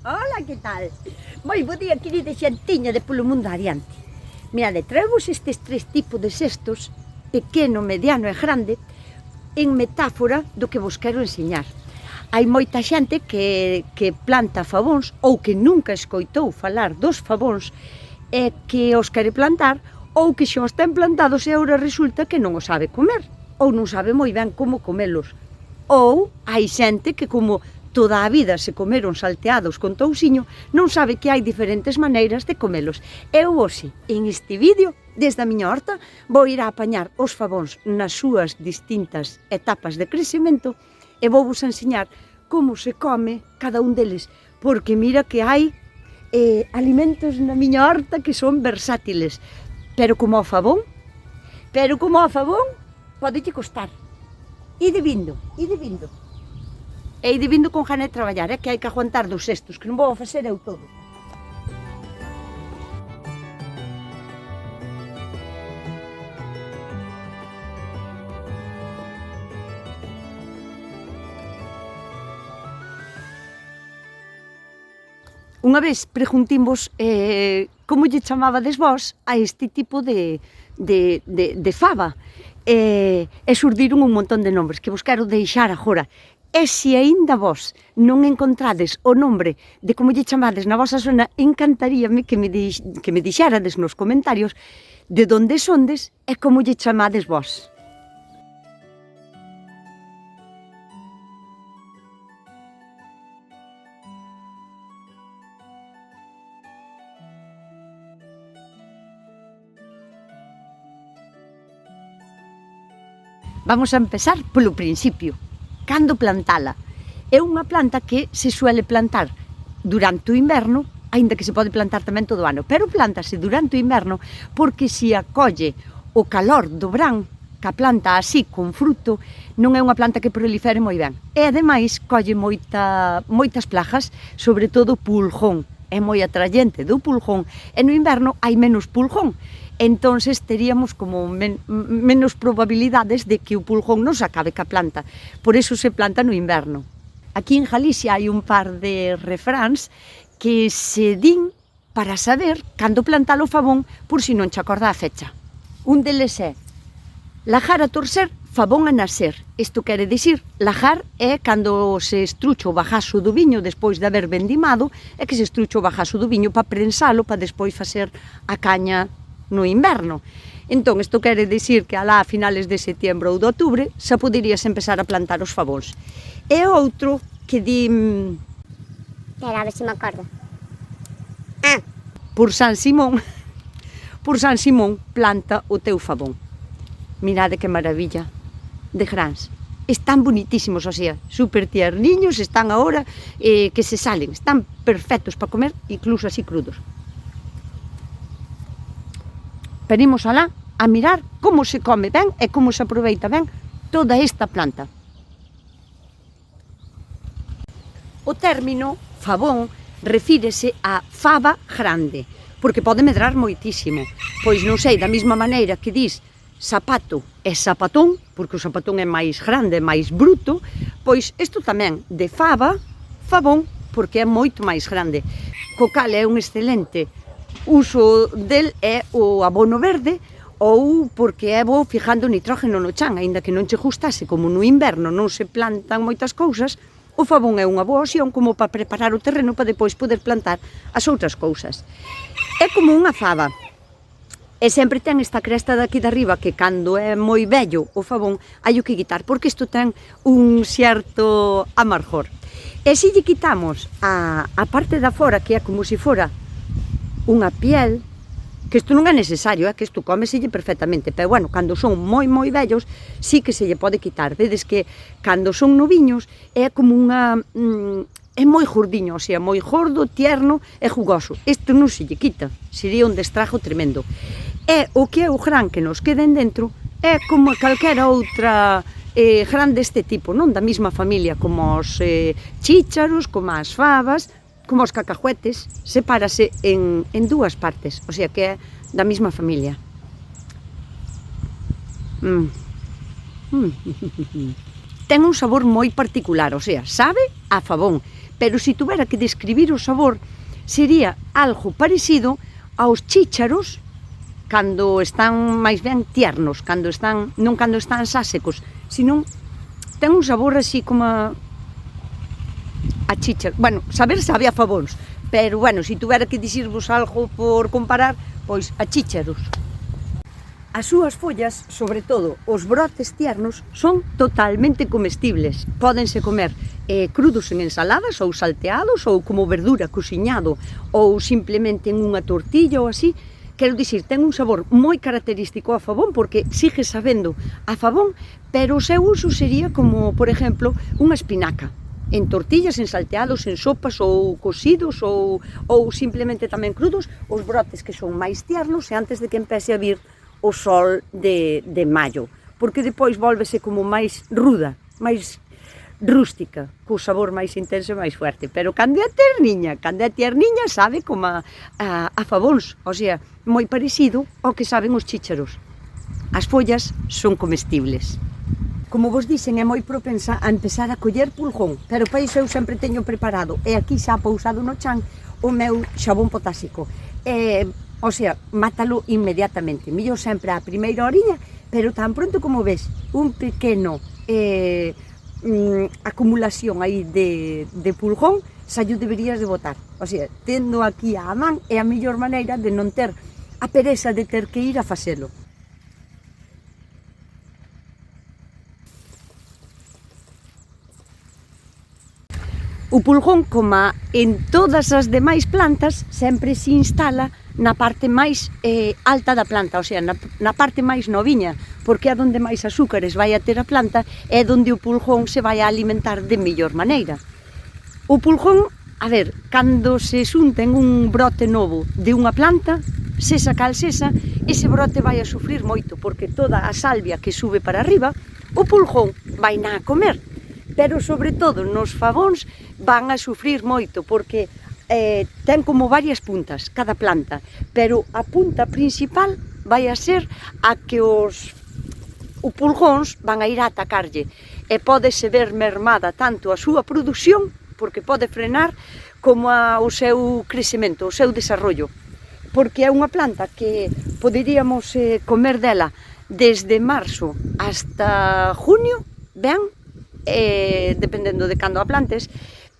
Ola, que tal? Moi bo día, querida xantiña de polo mundo adiante. Mirade, traemos estes tres tipos de cestos, pequeno, mediano e grande, en metáfora do que vos quero enseñar. Hai moita xente que planta favóns ou que nunca escoitou falar dos favóns e que os quere plantar ou que xa os ten plantados e agora resulta que non os sabe comer ou non sabe moi ben como comelos. Ou hai xente que como toda a vida se comeron salteados con tousiño, non sabe que hai diferentes maneiras de comelos. Eu hoxe, en este vídeo, desde a miña horta, vou ir a apañar os favóns nas súas distintas etapas de crecemento e vou vos enseñar como se come cada un deles, porque mira que hai alimentos na miña horta que son versátiles, pero como o favón, pode costar. Ide vindo. E ide vindo con gana de traballar, que hai que aguantar dos cestos, que non vou a facer eu todo. Unha vez preguntimos como lle chamabades vós a este tipo de fava e surdiron un montón de nombres que vos quero deixar agora. E se aínda vos non encontrades o nombre de como lle chamades na vosa zona, encantaríame que me dixerades nos comentarios de onde sondes e como lle chamades vos. Vamos a empezar polo principio. Cando plantala? É unha planta que se suele plantar durante o inverno, aínda que se pode plantar tamén todo o ano, pero plántase durante o inverno porque se acolle o calor do verán, que a planta así con fruto, non é unha planta que prolifere moi ben. E ademais colle moitas plagas, sobre todo pulgón. É moi atrayente do pulgón e no inverno hai menos pulgón. Entonces teríamos como menos probabilidades de que o pulgón non se acabe ca planta. Por eso se planta no inverno. Aquí en Galicia hai un par de refráns que se din para saber cando plantar o favón por si non che acorda a fecha. Un deles é lajar a torcer, favón a nacer. Isto quere dicir, lajar é cando se estrucho o bajazo do viño despois de haber vendimado, é que se estrucho o bajazo do viño para prensalo para despois facer a caña no inverno. Entón, isto quere dicir que alá a finales de setembro ou de outubro xa poderías empezar a plantar os favóns. E outro que di... Espera, a ver se me acordo. Por San Simón planta o teu favón. Mirade que maravilla de grans. Están bonitísimos, o sea, super tierniños, están agora que se salen, están perfectos para comer, incluso así crudos. Venimos alá a mirar como se come ben e como se aproveita ben toda esta planta. O término favón refírese a fava grande, porque pode medrar moitísimo. Pois non sei, da mesma maneira que dis zapato e zapatón, porque o zapatón é máis grande, máis bruto, pois isto tamén de fava, favón, porque é moito máis grande. Co cal é un excelente uso del é o abono verde ou porque é bo fijando nitrógeno no chan, aínda que non che gustase, como no inverno non se plantan moitas cousas, o favón é unha boa opción como para preparar o terreno para depois poder plantar as outras cousas. É como unha fava, e sempre ten esta cresta daqui de arriba que cando é moi vello o favón hai o que quitar, porque isto ten un certo amargor. E se lle quitamos a parte da fora, que é como se fora unha piel, que isto non é necesario, que isto cómeselle perfectamente, pero bueno, cando son moi vellos, sí que se lle pode quitar. Vedes que cando son noviños é como unha... é moi gordiño, o sea, moi gordo, tierno e jugoso. Isto non se lle quita, sería un destrajo tremendo. E o que é o gran que nos queden dentro é como calquera outra gran deste tipo, non da mesma familia, como os chícharos, como as favas, como os cacahuetes, sepárase en dúas partes, o sea que é da mesma familia. Ten un sabor moi particular, o sea, sabe a favón, pero se tuvera que describir o sabor, sería algo parecido aos chícharos cando están máis ben tiernos, non cando están xa secos, senón ten un sabor así como a chícharo. Bueno, sabe a favóns, pero, bueno, se tuvera que dicirvos algo por comparar, pois a chícharos. As súas follas, sobre todo os brotes tiernos, son totalmente comestibles. Pódense comer crudos en ensaladas, ou salteados, ou como verdura, cociñado, ou simplemente en unha tortilla ou así. Quero dicir, ten un sabor moi característico a favón, porque sigue sabendo a favón, pero o seu uso sería como, por exemplo, unha espinaca. En tortillas, en salteados, en sopas, ou cocidos, ou simplemente tamén crudos, os brotes que son máis tiernos e antes de que empece a vir o sol de maio, porque depois volvese como máis ruda, máis rústica, co sabor máis intenso e máis fuerte, pero cando é tierniña sabe como a favóns, o sea, moi parecido ao que saben os chícharos. As follas son comestibles. Como vos dixen, é moi propensa a empezar a coller pulgón, pero para iso eu sempre teño preparado, e aquí xa pousado no chan, o meu xabón potásico. O sea, mátalo inmediatamente, millor sempre a primeira oriña, pero tan pronto como ves un pequeno acumulación aí de pulgón, xa yo deberías de botar. O sea, tendo aquí a man é a mellor maneira de non ter a pereza de ter que ir a facelo. O pulgón, como en todas as demais plantas, sempre se instala na parte máis alta da planta, o sea, na parte máis noviña, porque é onde máis azúcares vai a ter a planta, é onde o pulgón se vai a alimentar de mellor maneira. O pulgón, a ver, cando se xunta en un brote novo de unha planta, sesa cal sesa, ese brote vai a sufrir moito, porque toda a salvia que sube para arriba, o pulgón vai na a comer. Pero, sobre todo, nos favóns van a sufrir moito, porque ten como varias puntas cada planta, pero a punta principal vai a ser a que os pulgóns van a ir a atacarlle, e pódese ver mermada tanto a súa produción, porque pode frenar, como o seu crecemento, o seu desarrollo, porque é unha planta que poderíamos comer dela desde marzo hasta junio, ben, dependendo de cando a plantes,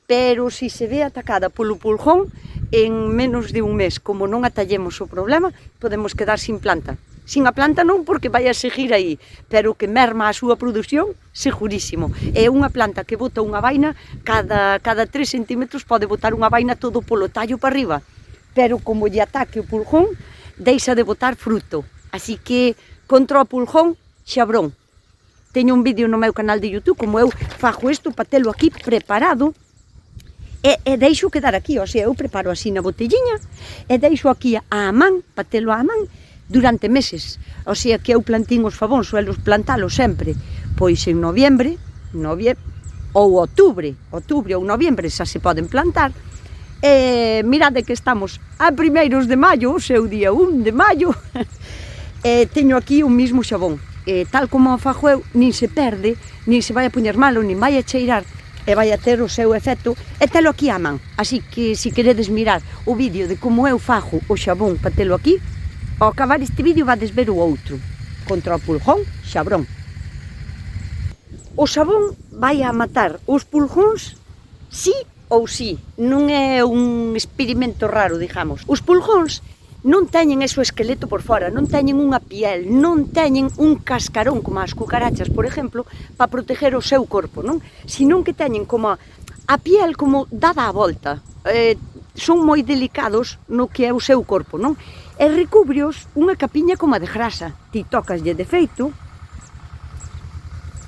pero se se ve atacada polo pulgón, en menos de un mes, como non atallemos o problema, podemos quedar sin planta. Sin a planta non, porque vai a seguir aí, pero que merma a súa produción, segurísimo. É unha planta que bota unha vaina, cada 3 centímetros pode botar unha vaina todo polo tallo para arriba, pero como lle ataque o pulgón, deixa de botar fruto. Así que, contra o pulgón, xabrón. Teño un vídeo no meu canal de YouTube, como eu fajo isto para telo aquí preparado, e deixo quedar aquí, o sea, eu preparo así na botelliña, e deixo aquí a man, para telo a man, durante meses. O sea, que eu plantín os favóns, suelo plantalos sempre, pois en noviembre, ou outubro ou noviembre, xa se poden plantar. Mirade que estamos a primeiros de maio, o seu día 1 de maio, teño aquí o mismo xabón. Tal como o fajo eu, nin se perde, nin se vai a poñer malo, nin vai a cheirar, e vai a ter o seu efecto, e telo aquí a man. Así que, se queredes mirar o vídeo de como eu fajo o xabón para telo aquí, ao acabar este vídeo vades ver o outro, contra o pulgón, xabrón. O xabón vai a matar os pulgóns, sí ou sí, non é un experimento raro, digamos. Os pulgóns non teñen ese esqueleto por fora, non teñen unha piel, non teñen un cascarón como as cucarachas, por exemplo, para proteger o seu corpo, non? Senón que teñen como a piel como dada a volta. Son moi delicados no que é o seu corpo, non? E recúbrios unha capiña como a de grasa. Ti tocaslle de feito,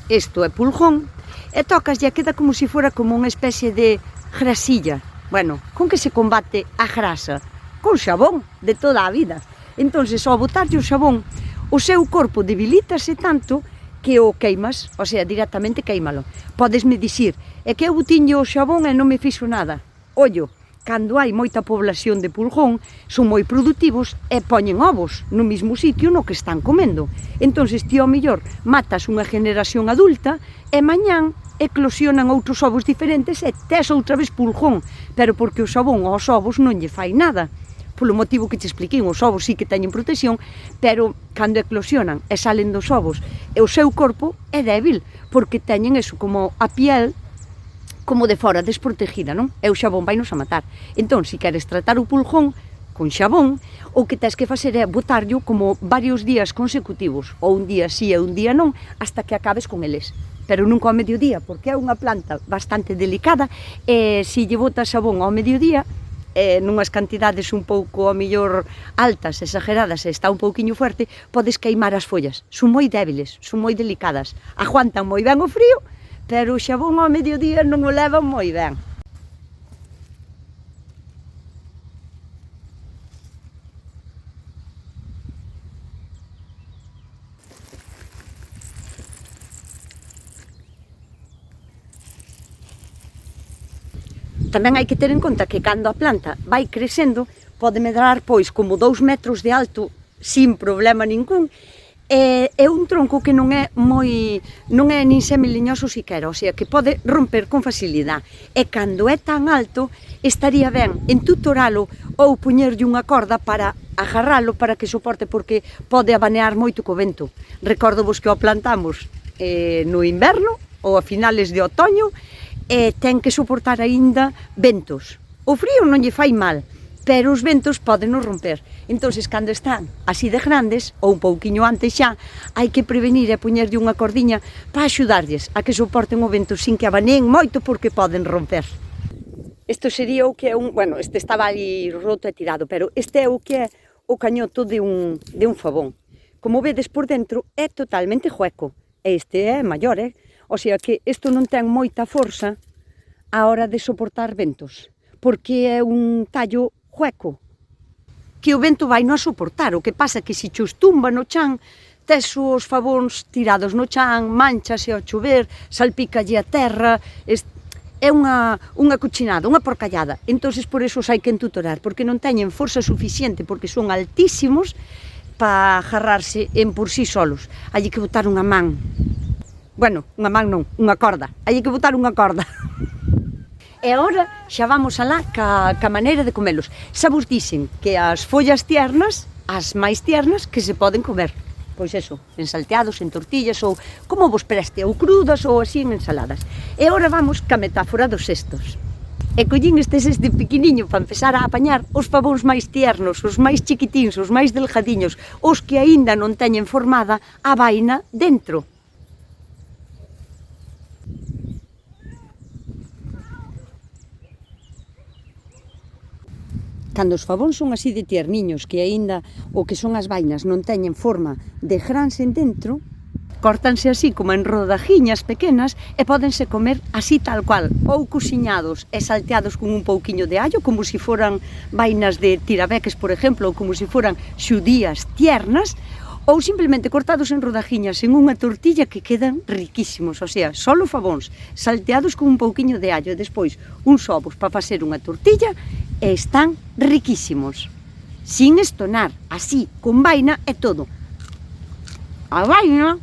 isto é pulgón, e tocaslle, queda como se fora como unha especie de grasilla. Bueno, con que se combate a grasa? Con xabón, de toda a vida. Entonces, ao botarlle o xabón, o seu corpo debilítase tanto que o queimas, o sea, directamente queimalo. Podesme dicir, é que eu botinlle o xabón e non me fixo nada. Ollo, cando hai moita población de pulgón, son moi productivos e poñen ovos no mesmo sitio no que están comendo. Entonces, ti ao mellor matas unha generación adulta e mañán eclosionan outros ovos diferentes e tes outra vez pulgón, pero porque o xabón aos ovos non lle fai nada. Polo motivo que te expliquei, os ovos sí que teñen protección, pero cando eclosionan e salen dos ovos, e o seu corpo é débil, porque teñen eso como a piel como de fora, desprotegida, non? E o xabón vai nos a matar. Entón, se queres tratar o pulgón con xabón, o que tens que facer é botarllo como varios días consecutivos, ou un día sí e un día non, hasta que acabes con eles. Pero nunca ao mediodía, porque é unha planta bastante delicada, e se lle botas xabón ao mediodía, nunhas cantidades un pouco, ao mellor, altas, exageradas, e está un pouquiño fuerte, podes queimar as follas. Son moi débiles, son moi delicadas. Aguantan moi ben o frío, pero o xabón ao mediodía non o levan moi ben. Tamén hai que ter en conta que cando a planta vai crecendo, pode medrar pois como 2 metros de alto sin problema ningún, é un tronco que non é nin semiliñoso siquera, o sea, que pode romper con facilidade. E cando é tan alto, estaría ben entutoralo ou poñerlle unha corda para agarralo para que soporte, porque pode abanear moito co vento. Recordovos que o plantamos no inverno ou a finales de otoño, e ten que soportar aínda ventos. O frío non lle fai mal, pero os ventos poden nos romper. Entonces, cando están así de grandes, ou un pouquiño antes xa, hai que prevenir e poñerlle unha cordiña para axudarlles a que soporten o vento sin que abaneen moito, porque poden romper. Isto sería o que é bueno, este estaba ali roto e tirado, pero este é o que é o cañoto de un fabón. Como vedes por dentro, é totalmente hueco. E este é maior, O sea que isto non ten moita forza a hora de soportar ventos, porque é un tallo hueco, que o vento vai non a soportar. O que pasa é que se chos tumba no chan, tes os fabóns tirados no chan, manchase ao chover, salpícalle a terra, é unha cochinada, unha porcallada. Entonces por eso os hai que entutorar, porque non teñen forza suficiente, porque son altísimos para agarrarse en por sí solos. Hai que botar unha man. Bueno, unha man non, unha corda. Hai que botar unha corda. E agora xa vamos alá ca maneira de comelos. Xa vos dixen que as follas tiernas, as máis tiernas, que se poden comer. Pois eso, en salteados, en tortillas, ou como vos preste, ou crudas, ou así en ensaladas. E agora vamos ca metáfora dos cestos. E collín estes de pequeniño para empezar a apañar os fabóns máis tiernos, os máis chiquitíns, os máis delgadiños, os que aínda non teñen formada a vaina dentro. Cando os fabóns son así de tierniños, que aínda o que son as vainas non teñen forma de grans en dentro, córtanse así como en rodajiñas pequenas e pódense comer así tal cual, ou cociñados e salteados con un pouquiño de allo, como se foran vainas de tirabeques, por exemplo, ou como se foran xudías tiernas, ou simplemente cortados en rodajiñas en unha tortilla, que quedan riquísimos. O sea, solo fabóns salteados con un pouquiño de allo e despois uns ovos para facer unha tortilla, e están riquísimos, sin estonar, así, con vaina e todo. A vaina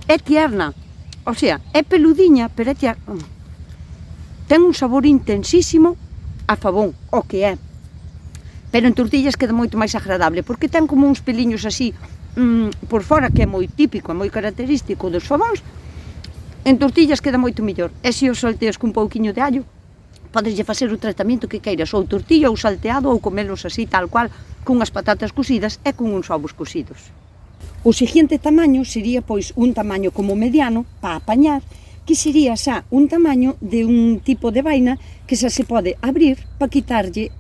é tierna, o sea, é peludiña, pero é tierna. Ten un sabor intensísimo a fabón, o que é. Pero en tortillas queda moito máis agradable, porque ten como uns peliños así por fora, que é moi típico, é moi característico dos fabóns. En tortillas queda moito mellor. E se os salteas con un pouquiño de allo, podeslle facer o tratamento que queiras, ou tortilla, ou salteado, ou comelos así tal cual, cunhas patatas cocidas e con uns ovos cocidos. O seguinte tamaño sería pois un tamaño como mediano para apañar, que sería xa un tamaño de un tipo de vaina que xa se pode abrir para quitarlle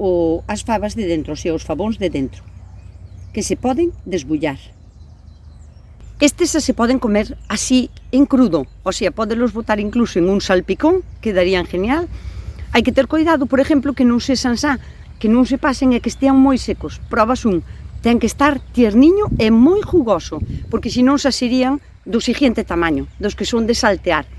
as fabas de dentro, ou sea, os fabóns de dentro, que se poden desbullar. Estes xa se poden comer así en crudo, o sea, podelos botar incluso en un salpicón, quedarían genial. Hai que ter cuidado, por exemplo, que non se xa, que non se pasen e que estean moi secos. Probas un, ten que estar tierniño e moi jugoso, porque senón xa serían do seguinte tamaño, dos que son de saltear.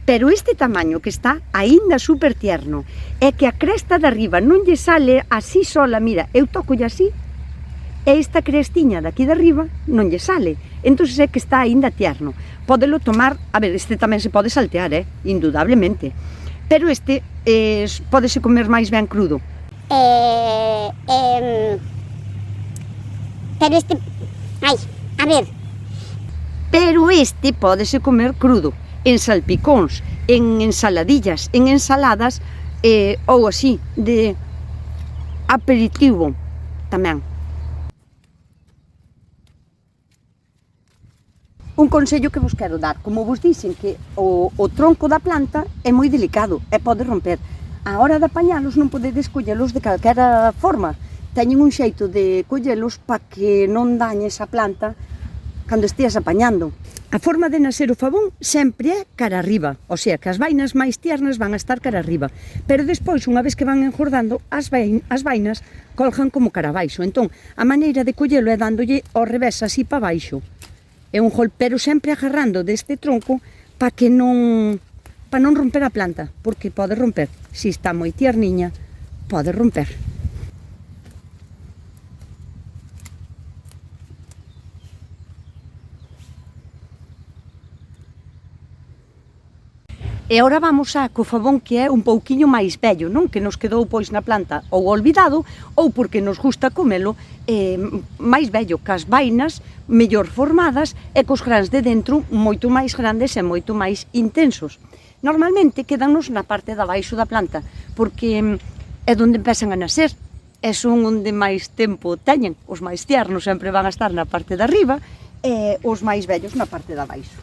Pero este tamaño que está aínda super tierno é que a cresta de arriba non lle sale así sola, mira, eu tocolle así e esta crestiña daqui de arriba non lle sale, entón é que está aínda tierno. Pódelo tomar, a ver, este tamén se pode saltear, indudablemente, pero este pódese comer máis ben crudo. Pero este... Ai, a ver. Pero este pódese comer crudo, en salpicóns, en ensaladillas, en ensaladas, ou así, de aperitivo tamén. Un consello que vos quero dar, como vos dixen que o tronco da planta é moi delicado e pode romper. A hora de apañalos non podedes collelos de calquera forma. Teñen un xeito de collelos para que non dañes a planta cando esteas apañando. A forma de nacer o fabón sempre é cara arriba, o sea que as vainas máis tiernas van a estar cara arriba, pero despois, unha vez que van engordando, as vainas colgan como cara abaixo. Entón, a maneira de collelo é dándolle ao revés así para baixo. É un golpero sempre agarrando deste tronco para non romper a planta, porque pode romper. Se está moi tierniña, pode romper. E agora vamos co fabón que é un pouquiño máis vello, non? Que nos quedou pois na planta ou olvidado, ou porque nos gusta comelo máis vello, cas vainas mellor formadas e cos grans de dentro moito máis grandes e moito máis intensos. Normalmente quedannos na parte de abaixo da planta, porque é onde empezan a nacer, e son onde máis tempo teñen. Os máis tiernos sempre van a estar na parte de arriba e os máis vellos na parte de abaixo.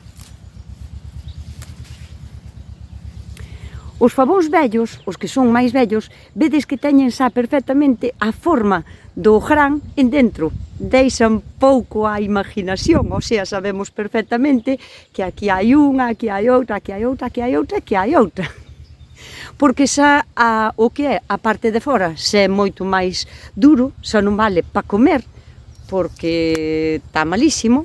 Os fabóns vellos, os que son máis vellos, vedes que teñen xa perfectamente a forma do gran en dentro. Deixan pouco a imaginación, o sea, sabemos perfectamente que aquí hai unha, aquí hai outra, aquí hai outra, aquí hai outra, aquí hai outra. Porque xa o que é a parte de fora xa é moito máis duro, xa non vale para comer, porque está malísimo.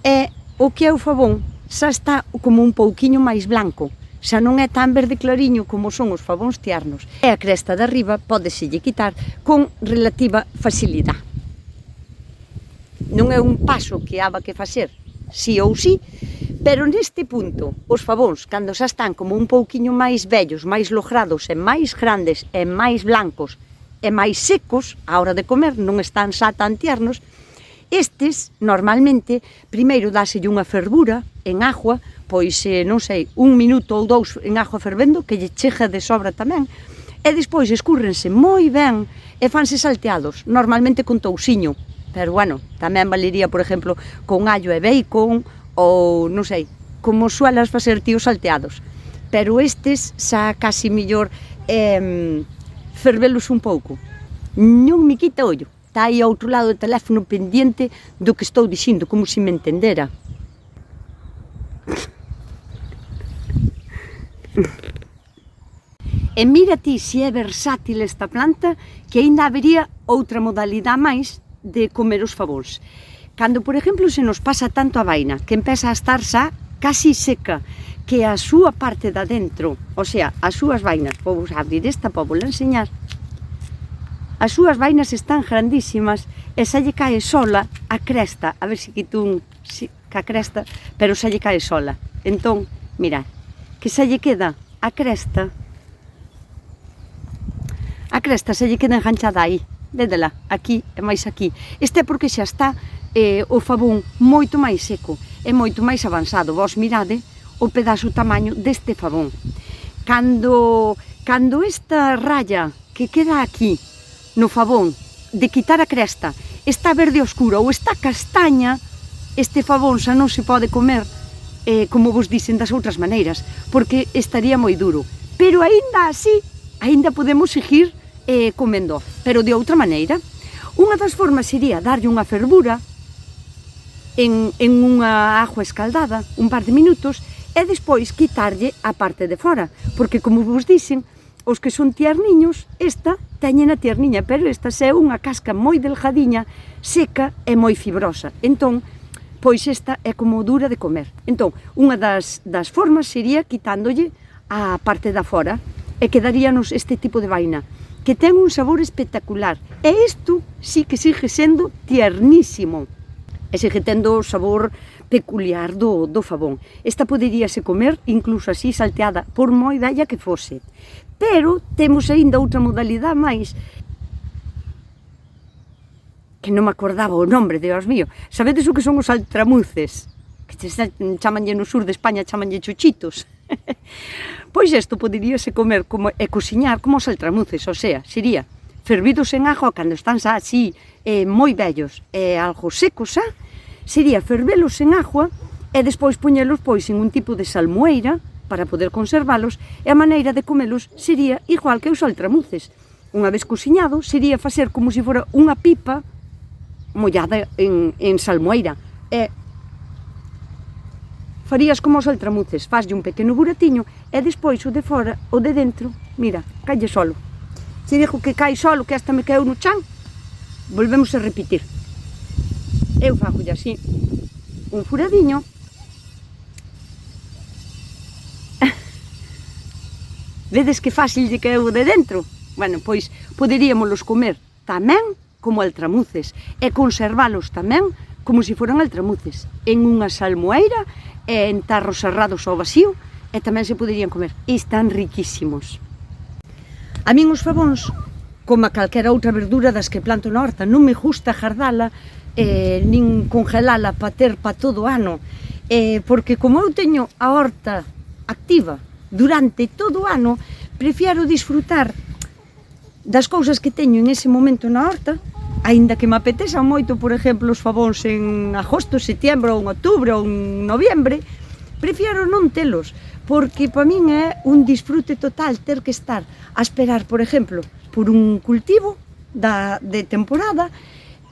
E o que é o fabón xa está como un pouquiño máis blanco, xa non é tan verde clariño como son os fabóns tiernos. E a cresta de arriba pódeselle quitar con relativa facilidade. Non é un paso que haba que facer, sí ou sí, pero neste punto, os fabóns, cando xa están como un pouquiño máis vellos, máis logrados e máis grandes e máis blancos e máis secos, a hora de comer, non están xa tan tiernos, estes, normalmente, primeiro dáselle unha fervura en agua, pois, non sei, 1 minuto ou 2 en agua fervendo, que lle cheja de sobra tamén, e despois escúrrense moi ben e fanse salteados, normalmente con tousiño, pero, bueno, tamén valería, por exemplo, con allo e bacon, ou, non sei, como suelas facer ti os salteados. Pero estes xa casi millor fervelos un pouco. Non me quita ollo, está aí ao outro lado do teléfono pendiente do que estou dicindo, como se me entendera. E mira ti se é versátil esta planta, que aínda habería outra modalidade máis de comer os fabóns. Cando, por exemplo, se nos pasa tanto a vaina, que empeza a estar xa casi seca, que a súa parte de adentro, o sea, as súas vainas, vou abrir esta para vos enseñar, as súas vainas están grandísimas e xa lle cae sola a cresta, a ver se quito a cresta, pero xa lle cae sola. Entón, mirad, que xa lle queda a cresta xa lle queda enganchada aí, védela, aquí e máis aquí. Este é porque xa está o fabón moito máis seco e moito máis avanzado. Vos mirade o pedazo tamaño deste fabón. Cando esta raya que queda aquí no fabón de quitar a cresta está verde oscura ou está castaña, este fabón xa non se pode comer como vos dicen das outras maneiras, porque estaría moi duro. Pero aínda así, aínda podemos seguir comendo, pero de outra maneira. Unha das formas sería darlle unha fervura en unha agua escaldada, un par de minutos, e despois quitarlle a parte de fora, porque como vos dicen, os que son tierniños, esta teñen a tierniña, pero esta é unha casca moi delgadiña, seca e moi fibrosa. Entón, pois esta é como dura de comer. Entón, unha das formas sería quitándolle a parte da fora e quedaríanos este tipo de vaina, que ten un sabor espectacular. E isto sí que sigue sendo tiernísimo e sigue tendo o sabor peculiar do fabón. Esta poderíase comer incluso así salteada, por moi vella que fose. Pero temos aínda outra modalidade máis, que non me acordaba o nombre, Dios mío. Sabedes o que son os altramuces? Que chamanlle no sur de España, chamanlle chuchitos. Pois isto poderíase comer e cociñar como os altramuces, o sea, sería fervidos en agua cando están xa así moi vellos e algo secos, sería fervelos en agua e despois poñelos pois en un tipo de salmoeira para poder conservalos, e a maneira de comelos sería igual que os altramuces. Unha vez cociñado, sería facer como se fora unha pipa mollada en salmoeira. E farías como os altramuces, faslle un pequeno buratiño e despois o de fora, o de dentro, mira, calle solo. Se dixo que cai solo, que esta me caeu no chan, volvemos a repetir. Eu fagolle así un furadiño. Vedes que fácil lle caeu de dentro? Bueno, pois poderíamolos comer tamén como altramuces e conservalos tamén como se foran altramuces en unha salmoeira e en tarros cerrados ao vacío, e tamén se poderían comer. E están riquísimos. A min os fabóns, como a calquera outra verdura das que planto na horta, non me gusta jardala nin congelala para ter para todo o ano, porque como eu teño a horta activa durante todo o ano, prefiero disfrutar das cousas que teño en ese momento na horta, aínda que me apeteza moito, por exemplo, os fabóns en agosto, setembro, ou en outubro, ou en noviembre, prefiero non telos, porque para min é un disfrute total ter que estar a esperar, por exemplo, por un cultivo de temporada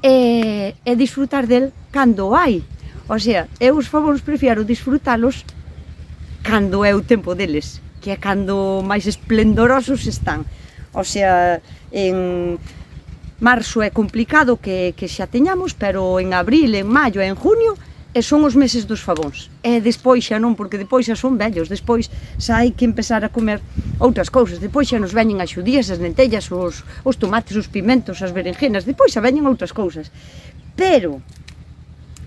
e disfrutar del cando hai. O sea, eu os fabóns prefiero disfrutalos cando é o tempo deles, que é cando máis esplendorosos están. O sea, en marzo é complicado que xa teñamos, pero en abril, en maio e en junio son os meses dos fabóns. E despois xa non, porque despois xa son vellos, despois xa hai que empezar a comer outras cousas, despois xa nos veñen as xudías, as lentellas, os tomates, os pimentos, as berenjenas, despois xa veñen outras cousas. Pero,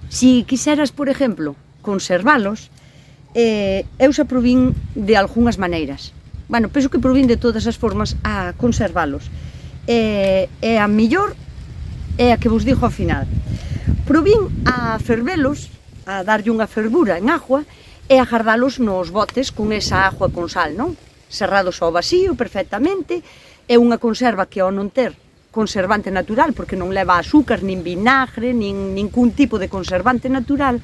se quiseras, por exemplo, conservalos, eu xa probín de algunhas maneiras. Bueno, penso que probín de todas as formas a conservalos. E a mellor é a que vos digo ao final. Probín a fervelos, a darlle unha fervura en agua e a gardalos nos botes con esa agua con sal, non? Cerrados ao vacío perfectamente, é unha conserva que ao non ter conservante natural, porque non leva azúcar, nin vinagre, nin ningún tipo de conservante natural,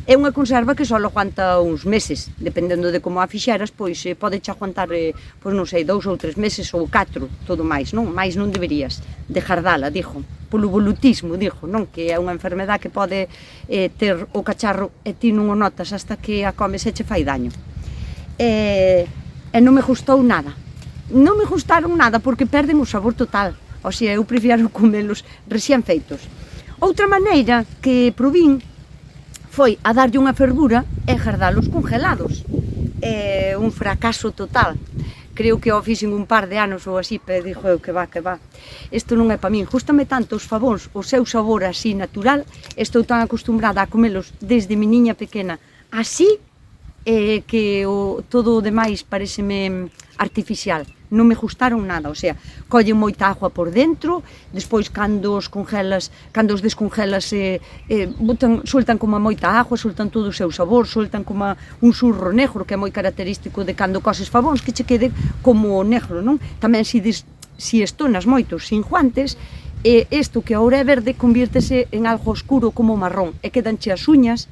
é unha conserva que só aguanta uns meses, dependendo de como a fixeras, pois podeche aguantar, pois non sei, 2 ou 3 meses ou 4, todo máis, non? Mais non deberías de jardala, dixo, polo volutismo, dixo, non? Que é unha enfermedade que pode ter o cacharro e ti non o notas hasta que a comes e che fai daño. E non me gustou nada. Non me gustaron nada porque perden o sabor total. O sea, eu prefiero comelos recién feitos. Outra maneira que probín foi a darlle unha fervura e gardalos congelados. É un fracaso total. Creo que ao fixen un par de anos ou así, pero dixo eu que va. Isto non é para min. Gústame tanto os fabóns, o seu sabor así natural, estou tan acostumbrada a comelos desde meniña pequena así, que todo o demais pareceme artificial. Non me gustaron nada, o sea, collen moita agua por dentro, despois cando os descongelas soltan como moita agua, soltan todo o seu sabor, soltan como un surro negro que é moi característico de cando coses fabóns, que che quede como negro, non? Tamén se estonas moitos sin guantes, isto que agora é verde convírtese en algo oscuro como marrón e quedanche as uñas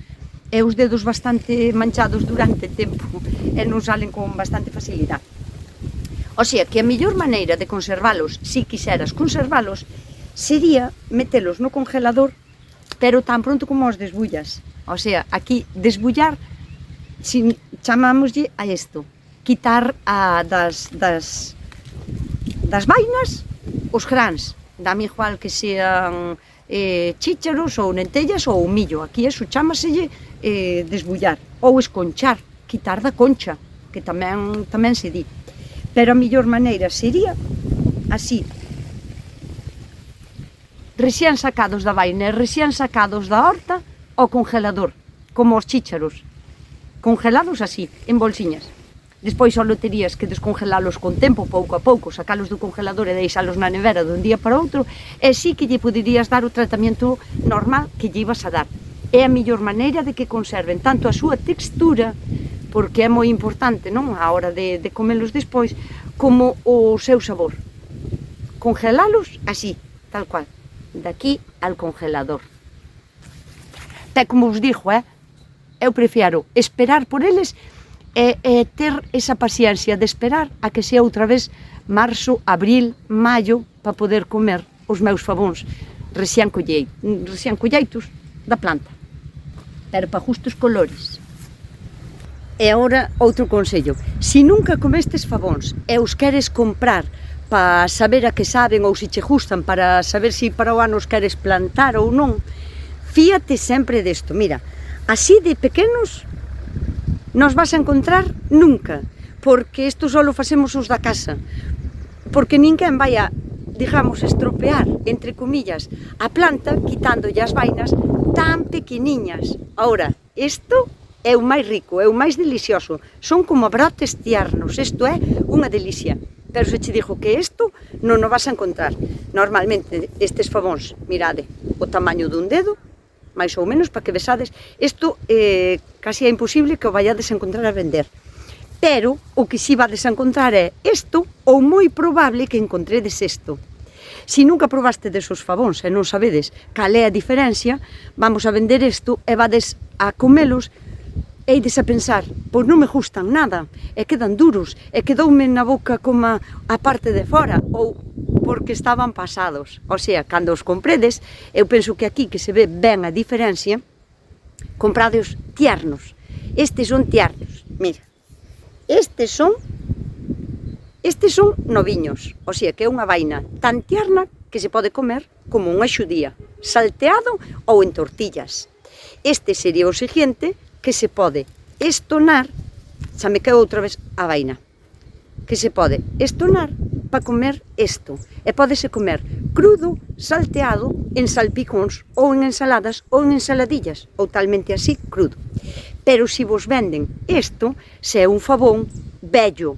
e os dedos bastante manchados durante tempo e non salen con bastante facilidade. O sea, que a mellor maneira de conservalos, se quixeras conservalos, sería metelos no congelador, pero tan pronto como os desbullas. O sea, aquí desbullar, chamámoslle a isto, quitar das vainas os grans. Dame igual que sean chícharos ou lentellas ou millo. Aquí eso chámaselle desbullar ou esconchar, quitar da concha, que tamén se di. Pero a mellor maneira sería así, recién sacados da vaina e recién sacados da horta ao congelador, como os chícharos, congelados así, en bolsiñas. Despois só terías que descongelalos con tempo, pouco a pouco, sacalos do congelador e deixalos na nevera dun día para outro, e sí que lle poderías dar o tratamento normal que lle ibas a dar. É a mellor maneira de que conserven tanto a súa textura, porque é moi importante, non, a hora de comelos despois, como o seu sabor. Congelalos así, tal cual, daqui al congelador. Te como vos dixo, eu prefiero esperar por eles e ter esa paciencia de esperar a que sea outra vez marzo, abril, maio, para poder comer os meus favóns recién colleitos da planta, pero para justos colores. E agora, outro consello, se nunca comestes favóns e os queres comprar para saber a que saben ou se che gustan, para saber se para o ano os queres plantar ou non, fíate sempre desto. Mira, así de pequenos nos vas a encontrar nunca, porque isto só lo facemos os da casa, porque ninguén vai a, digamos, estropear, entre comillas, a planta quitándolle as vainas tan pequeniñas. Ahora, isto é o máis rico, é o máis delicioso, son como brotes tiernos, isto é unha delicia. Pero se che digo que isto non o vas a encontrar. Normalmente estes favóns, mirade, o tamaño dun dedo, máis ou menos, para que vesades, isto casi é imposible que o vayades a encontrar a vender. Pero o que si vades a encontrar é isto, ou moi probable que encontredes isto. Se nunca probaste desos favóns e non sabedes cal é a diferencia, vamos a vender isto e vades a comelos e ides a pensar, pois non me gustan nada, e quedan duros, e quedoume na boca como a parte de fora, ou porque estaban pasados. O sea, cando os compredes, eu penso que aquí que se ve ben a diferencia, compradeos tiernos. Estes son tiernos, mira. Estes son noviños, o sea, que é unha vaina tan tierna que se pode comer como unha xudía, salteado ou en tortillas. Este sería o seguinte, que se pode estonar, xa me quedo outra vez a vaina, que se pode estonar para comer isto, e pódese comer crudo, salteado, en salpicóns, ou en ensaladas, ou en ensaladillas, ou talmente así, crudo. Pero se vos venden isto, se é un favón bello,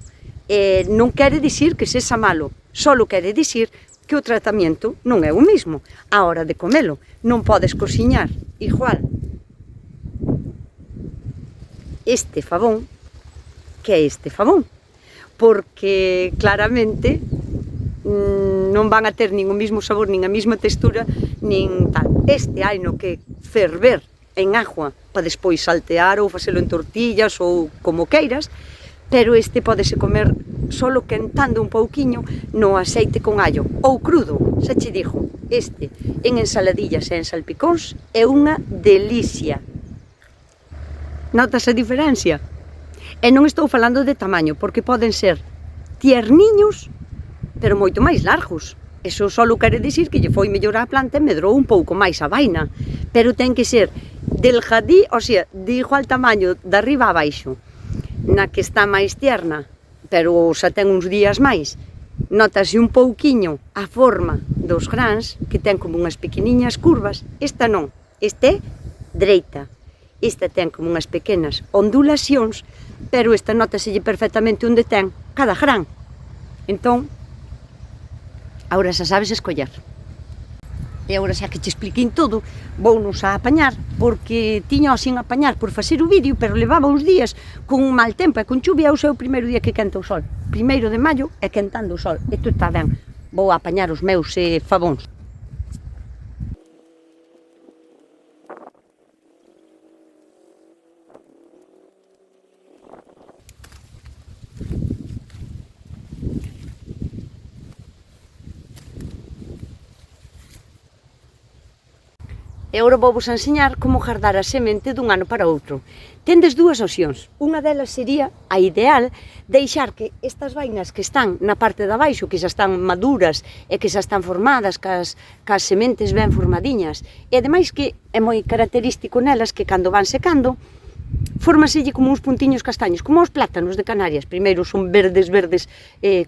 non quere dicir que sexa malo, só quere dicir que o tratamento non é o mismo. A hora de comelo, non podes cociñar igual este favón que é este favón, porque claramente non van a ter nin o mismo sabor, nin a mesma textura, nin tal. Este hai no que ferver en agua para despois saltear ou facelo en tortillas ou como queiras, pero este podese comer solo quentando un pouquiño no aceite con allo, ou crudo, xa che dixo, este en ensaladillas e en salpicóns é unha delicia. Notas a diferencia? E non estou falando de tamaño, porque poden ser tierniños, pero moito máis largos. Eso só quere dicir que lle foi mellor a planta e medrou un pouco máis a vaina. Pero ten que ser delgadí, o sea, de igual tamaño, de arriba a baixo. Na que está máis tierna, pero xa ten uns días máis, notase un pouquiño a forma dos grans, que ten como unhas pequeniñas curvas. Esta non, esta é dereita. Esta ten como unhas pequenas ondulacións, pero esta notaselle perfectamente onde ten cada gran. Entón, agora xa sabes escoller. E agora xa que che expliquín todo, vounos a apañar, porque tiña sin apañar por facer o vídeo, pero levaba uns días con un mal tempo e con chuvia, o seu primeiro día que quenta o sol. 1 de maio é quentando o sol, isto está ben. Vou a apañar os meus favóns. E agora vou vos enseñar como guardar a semente dun ano para outro. Tendes dúas opcións. Unha delas sería, a ideal, deixar que estas vainas que están na parte de abaixo, que xa están maduras e que xa están formadas, cas sementes ben formadiñas, e ademais que é moi característico nelas que cando van secando, fórmaselle como uns puntiños castaños, como os plátanos de Canarias. Primeiro son verdes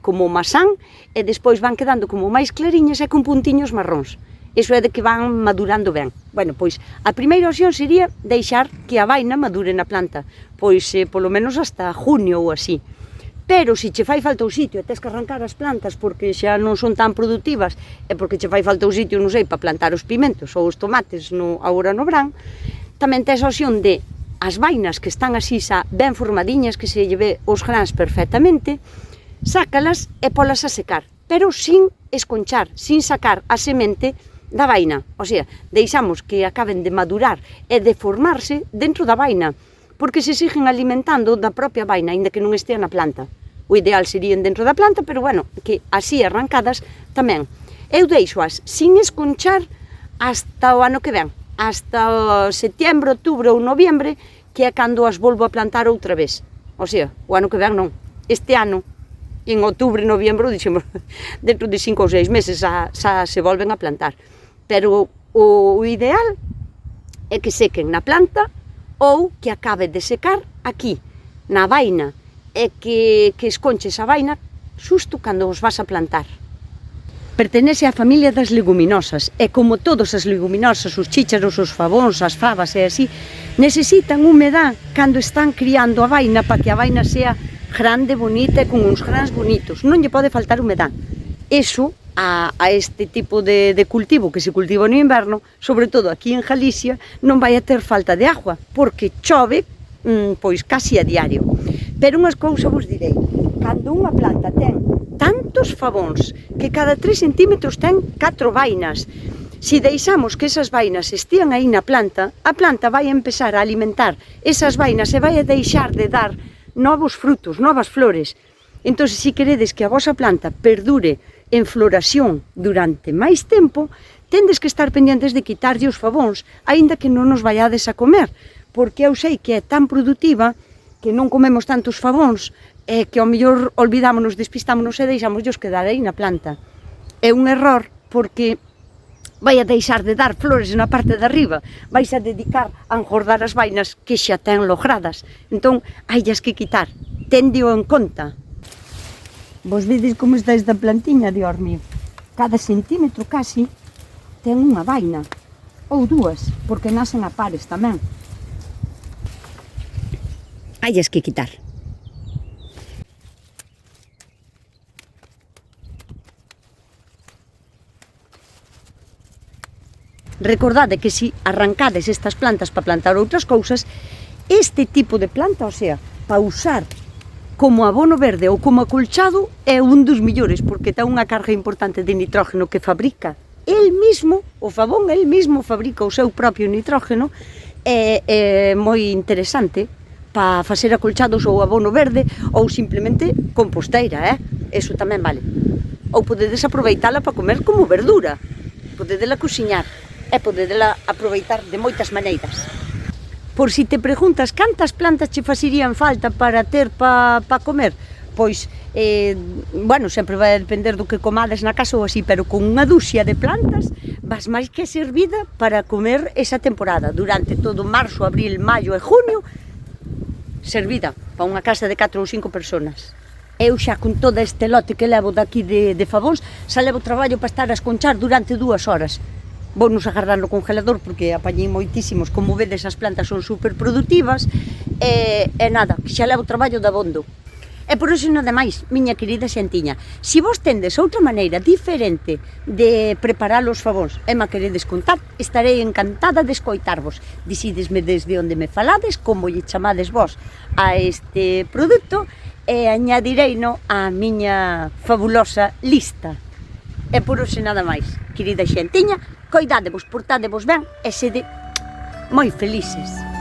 como masán, e despois van quedando como máis clariñas e con puntiños marróns. Iso é de que van madurando ben. Bueno, pois, a primeira opción sería deixar que a vaina madure na planta, pois, polo menos hasta junio ou así. Pero, se che fai falta o sitio e tes que arrancar as plantas porque xa non son tan productivas e porque che fai falta o sitio, non sei, para plantar os pimentos ou os tomates agora no verán, tamén tes a opción de as vainas que están así xa ben formadiñas, que se lle ve os grans perfectamente, sácalas e polas a secar, pero sin esconchar, sin sacar a semente da vaina, o sea, deixamos que acaben de madurar e de formarse dentro da vaina, porque se siguen alimentando da propia vaina, aínda que non estea na planta. O ideal serían dentro da planta, pero bueno, que así arrancadas tamén. Eu deixoas sin esconchar hasta o ano que ven, hasta setembro, outubro ou noviembre, que é cando as volvo a plantar outra vez. O sea, o ano que ven non. Este ano, en outubro e noviembro, dixemos, dentro de 5 ou 6 meses xa se volven a plantar. Pero o ideal é que sequen na planta ou que acabe de secar aquí, na vaina, e que esconches a vaina xusto cando os vas a plantar. Pertenece á familia das leguminosas e como todas as leguminosas, os chícharos, os fabóns, as fabas e así, necesitan humedad cando están criando a vaina para que a vaina sea grande, bonita e con uns grans bonitos. Non lle pode faltar humedad. Eso a este tipo de cultivo que se cultiva no inverno, sobre todo aquí en Galicia, non vai a ter falta de agua, porque chove pois casi a diario. Pero unhas cousas vos direi, cando unha planta ten tantos fabóns que cada 3 centímetros ten 4 vainas, se deixamos que esas vainas estean aí na planta, a planta vai a empezar a alimentar esas vainas e vai a deixar de dar novos frutos, novas flores. Entón, se queredes que a vosa planta perdure en floración durante máis tempo, tendes que estar pendientes de quitarlle os fabóns, aínda que non nos vaiades a comer, porque eu sei que é tan produtiva que non comemos tantos fabóns, e que ao mellor olvidámonos, despistámonos e deixámoslos quedar aí na planta. É un error, porque vai a deixar de dar flores na parte de arriba, vais a dedicar a engordar as vainas que xa ten logradas. Entón, haillas que quitar, tendeo en conta. Vos vedes como está esta plantiña de orme? Cada centímetro casi ten unha vaina, ou dúas, porque nacen a pares tamén. Haillas que quitar. Recordade que se arrancades estas plantas para plantar outras cousas, este tipo de planta, o sea, para usar como abono verde ou como acolchado, é un dos millores, porque ten unha carga importante de nitrógeno que fabrica el mismo, o fabón el mismo fabrica o seu propio nitrógeno, é moi interesante para facer acolchados ou abono verde ou simplemente composteira, eso tamén vale. Ou podedes aproveitala para comer como verdura, podedela cociñar e podedela aproveitar de moitas maneiras. Por si te preguntas cantas plantas che facerían falta para ter para comer, pois, bueno, sempre vai depender do que comades na casa ou así, pero con unha dúxia de plantas vas máis que servida para comer esa temporada, durante todo marzo, abril, maio e junio, servida para unha casa de 4 ou 5 personas. Eu xa con todo este lote que levo daqui de fabóns, xa levo traballo para estar a esconchar durante 2 horas. Vounos agardar no congelador porque apañei moitísimos, como vedes as plantas son super productivas e nada, que xa levo traballo de abondo. E por iso nada máis, miña querida xentiña, se vos tendes outra maneira diferente de preparar os fabóns e ma queredes contar, estarei encantada de escoitarvos. Dicidesme desde onde me falades, como lle chamades vos a este produto e añadireino á miña fabulosa lista. E por iso nada máis, querida xentiña, coidádevos, portádevos ben e sede moi felices.